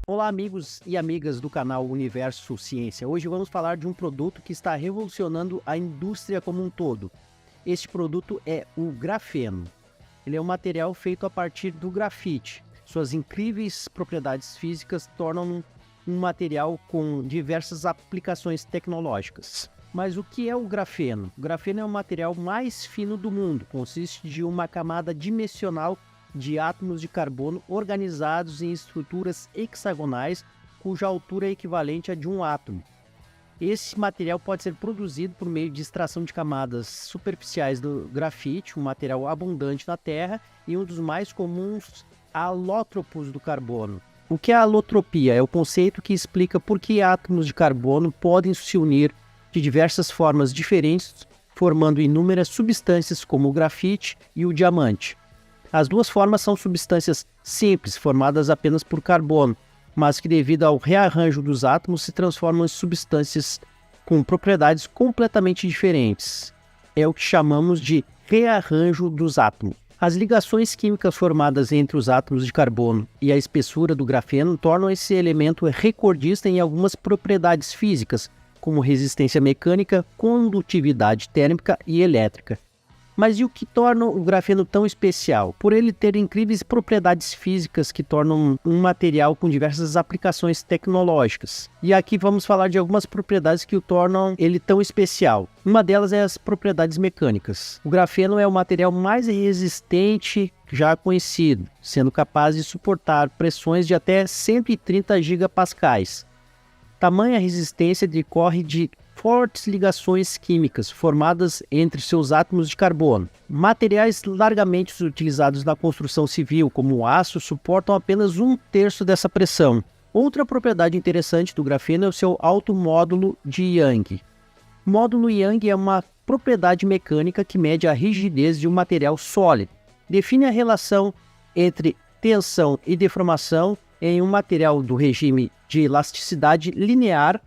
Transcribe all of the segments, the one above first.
Olá, amigos e amigas do canal Universo Ciência. Hoje vamos falar de um produto que está revolucionando a indústria como um todo. Este produto é o grafeno. Ele é um material feito a partir do grafite. Suas incríveis propriedades físicas tornam um material com diversas aplicações tecnológicas. Mas o que é o grafeno? O grafeno é o material mais fino do mundo. Consiste de uma camada dimensional de átomos de carbono organizados em estruturas hexagonais cuja altura é equivalente à de um átomo. Esse material pode ser produzido por meio de extração de camadas superficiais do grafite, um material abundante na Terra e um dos mais comuns alótropos do carbono. O que é a alotropia? É o conceito que explica por que átomos de carbono podem se unir de diversas formas diferentes, formando inúmeras substâncias como o grafite e o diamante. As duas formas são substâncias simples, formadas apenas por carbono, mas que devido ao rearranjo dos átomos se transformam em substâncias com propriedades completamente diferentes. É o que chamamos de rearranjo dos átomos. As ligações químicas formadas entre os átomos de carbono e a espessura do grafeno tornam esse elemento recordista em algumas propriedades físicas, como resistência mecânica, condutividade térmica e elétrica. Mas e o que torna o grafeno tão especial? Por ele ter incríveis propriedades físicas que tornam um material com diversas aplicações tecnológicas. E aqui vamos falar de algumas propriedades que o tornam ele tão especial. Uma delas é as propriedades mecânicas. O grafeno é o material mais resistente já conhecido, sendo capaz de suportar pressões de até 130 gigapascais. Tamanha resistência decorre de fortes ligações químicas formadas entre seus átomos de carbono. Materiais largamente utilizados na construção civil, como o aço, suportam apenas 1/3 dessa pressão. Outra propriedade interessante do grafeno é o seu alto módulo de Young. O módulo Young é uma propriedade mecânica que mede a rigidez de um material sólido. Define a relação entre tensão e deformação em um material do regime de elasticidade linear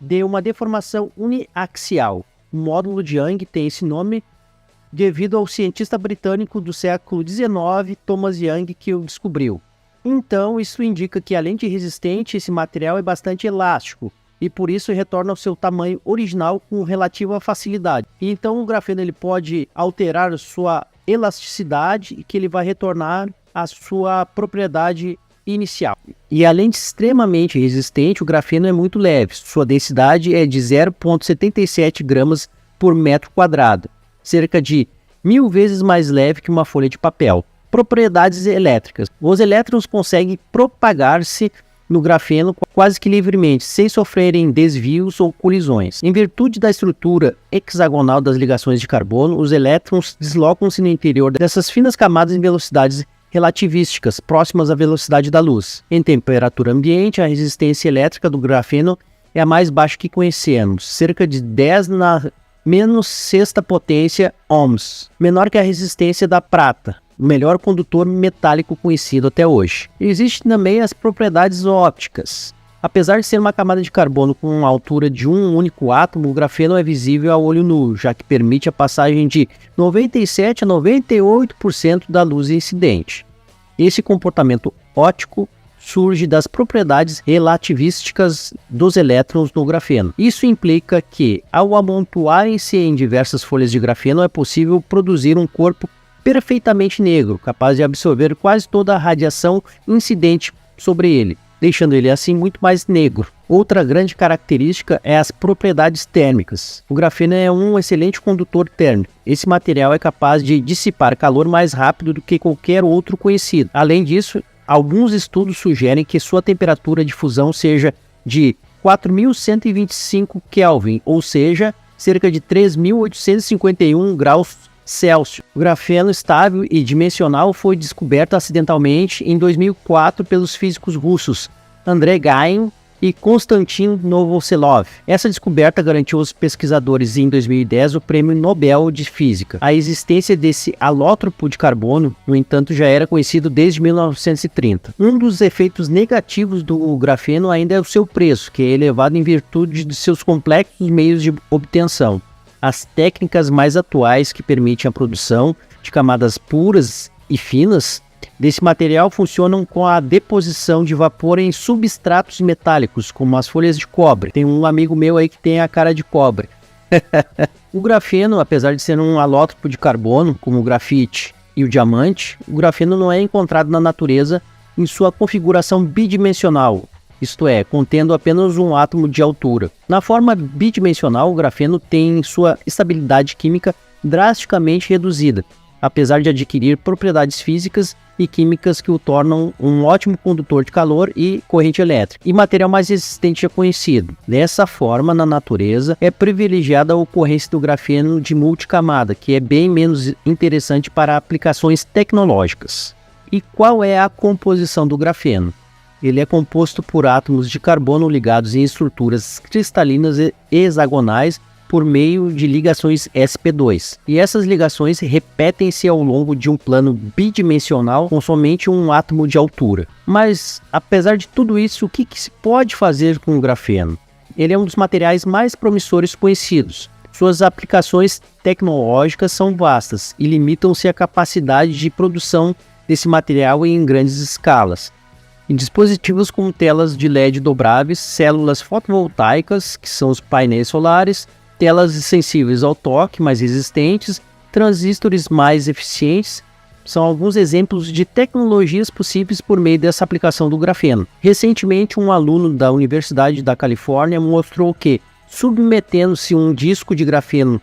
de uma deformação uniaxial. O módulo de Young tem esse nome devido ao cientista britânico do século XIX, Thomas Young, que o descobriu. Então, isso indica que, além de resistente, esse material é bastante elástico e, por isso, retorna ao seu tamanho original com relativa facilidade. Então, o grafeno ele pode alterar sua elasticidade e que ele vai retornar à sua propriedade inicial. E além de extremamente resistente, o grafeno é muito leve. Sua densidade é de 0,77 gramas por metro quadrado, cerca de 1000 vezes mais leve que uma folha de papel. Propriedades elétricas. Os elétrons conseguem propagar-se no grafeno quase que livremente, sem sofrerem desvios ou colisões. Em virtude da estrutura hexagonal das ligações de carbono, os elétrons deslocam-se no interior dessas finas camadas em velocidades relativísticas, próximas à velocidade da luz. Em temperatura ambiente, a resistência elétrica do grafeno é a mais baixa que conhecemos, cerca de 10 na menos sexta potência ohms, menor que a resistência da prata, o melhor condutor metálico conhecido até hoje. Existem também as propriedades ópticas. Apesar de ser uma camada de carbono com uma altura de um único átomo, o grafeno é visível a olho nu, já que permite a passagem de 97 a 98% da luz incidente. Esse comportamento óptico surge das propriedades relativísticas dos elétrons no grafeno. Isso implica que, ao amontoarem-se em diversas folhas de grafeno, é possível produzir um corpo perfeitamente negro, capaz de absorver quase toda a radiação incidente sobre ele, deixando ele assim muito mais negro. Outra grande característica é as propriedades térmicas. O grafeno é um excelente condutor térmico. Esse material é capaz de dissipar calor mais rápido do que qualquer outro conhecido. Além disso, alguns estudos sugerem que sua temperatura de fusão seja de 4.125 Kelvin, ou seja, cerca de 3.851 graus Celsius. O grafeno estável e dimensional foi descoberto acidentalmente em 2004 pelos físicos russos Andrei Ganin e Konstantin Novoselov. Essa descoberta garantiu aos pesquisadores em 2010 o Prêmio Nobel de Física. A existência desse alótropo de carbono, no entanto, já era conhecido desde 1930. Um dos efeitos negativos do grafeno ainda é o seu preço, que é elevado em virtude de seus complexos meios de obtenção. As técnicas mais atuais que permitem a produção de camadas puras e finas desse material funcionam com a deposição de vapor em substratos metálicos, como as folhas de cobre. Tem um amigo meu aí que tem a cara de cobre. O grafeno, apesar de ser um alótropo de carbono, como o grafite e o diamante, o grafeno não é encontrado na natureza em sua configuração bidimensional, isto é, contendo apenas um átomo de altura. Na forma bidimensional, o grafeno tem sua estabilidade química drasticamente reduzida, apesar de adquirir propriedades físicas e químicas que o tornam um ótimo condutor de calor e corrente elétrica, e material mais resistente já conhecido. Dessa forma, na natureza, é privilegiada a ocorrência do grafeno de multicamada, que é bem menos interessante para aplicações tecnológicas. E qual é a composição do grafeno? Ele é composto por átomos de carbono ligados em estruturas cristalinas e hexagonais por meio de ligações sp2. E essas ligações repetem-se ao longo de um plano bidimensional com somente um átomo de altura. Mas, apesar de tudo isso, o que se pode fazer com o grafeno? Ele é um dos materiais mais promissores conhecidos. Suas aplicações tecnológicas são vastas e limitam-se à capacidade de produção desse material em grandes escalas. Em dispositivos como telas de LED dobráveis, células fotovoltaicas, que são os painéis solares, telas sensíveis ao toque, mais resistentes, transistores mais eficientes, são alguns exemplos de tecnologias possíveis por meio dessa aplicação do grafeno. Recentemente, um aluno da Universidade da Califórnia mostrou que, submetendo-se um disco de grafeno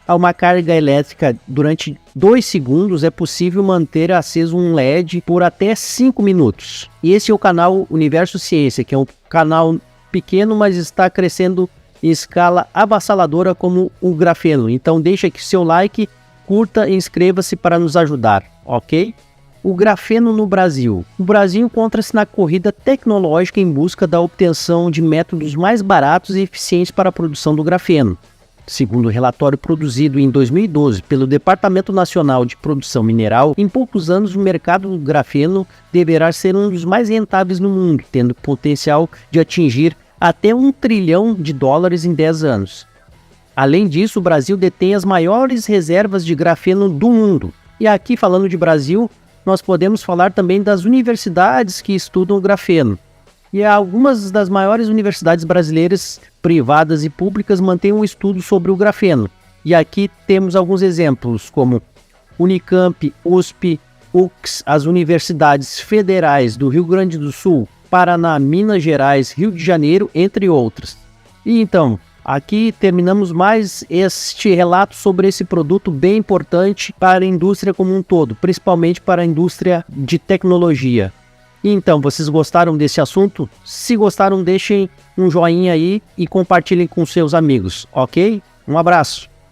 a uma carga elétrica durante 2 segundos, é possível manter aceso um LED por até 5 minutos. E esse é o canal Universo Ciência, que é um canal pequeno, mas está crescendo em escala avassaladora como o grafeno. Então deixa aqui seu like, curta e inscreva-se para nos ajudar, ok? O grafeno no Brasil. O Brasil encontra-se na corrida tecnológica em busca da obtenção de métodos mais baratos e eficientes para a produção do grafeno. Segundo o relatório produzido em 2012 pelo Departamento Nacional de Produção Mineral, em poucos anos o mercado do grafeno deverá ser um dos mais rentáveis no mundo, tendo potencial de atingir até $1 trilhão em 10 anos. Além disso, o Brasil detém as maiores reservas de grafeno do mundo. E aqui, falando de Brasil, nós podemos falar também das universidades que estudam o grafeno. E algumas das maiores universidades brasileiras, privadas e públicas, mantêm um estudo sobre o grafeno. E aqui temos alguns exemplos, como Unicamp, USP, UX, as universidades federais do Rio Grande do Sul, Paraná, Minas Gerais, Rio de Janeiro, entre outras. E então, aqui terminamos mais este relato sobre esse produto bem importante para a indústria como um todo, principalmente para a indústria de tecnologia. E então, vocês gostaram desse assunto? Se gostaram, deixem um joinha aí e compartilhem com seus amigos, ok? Um abraço!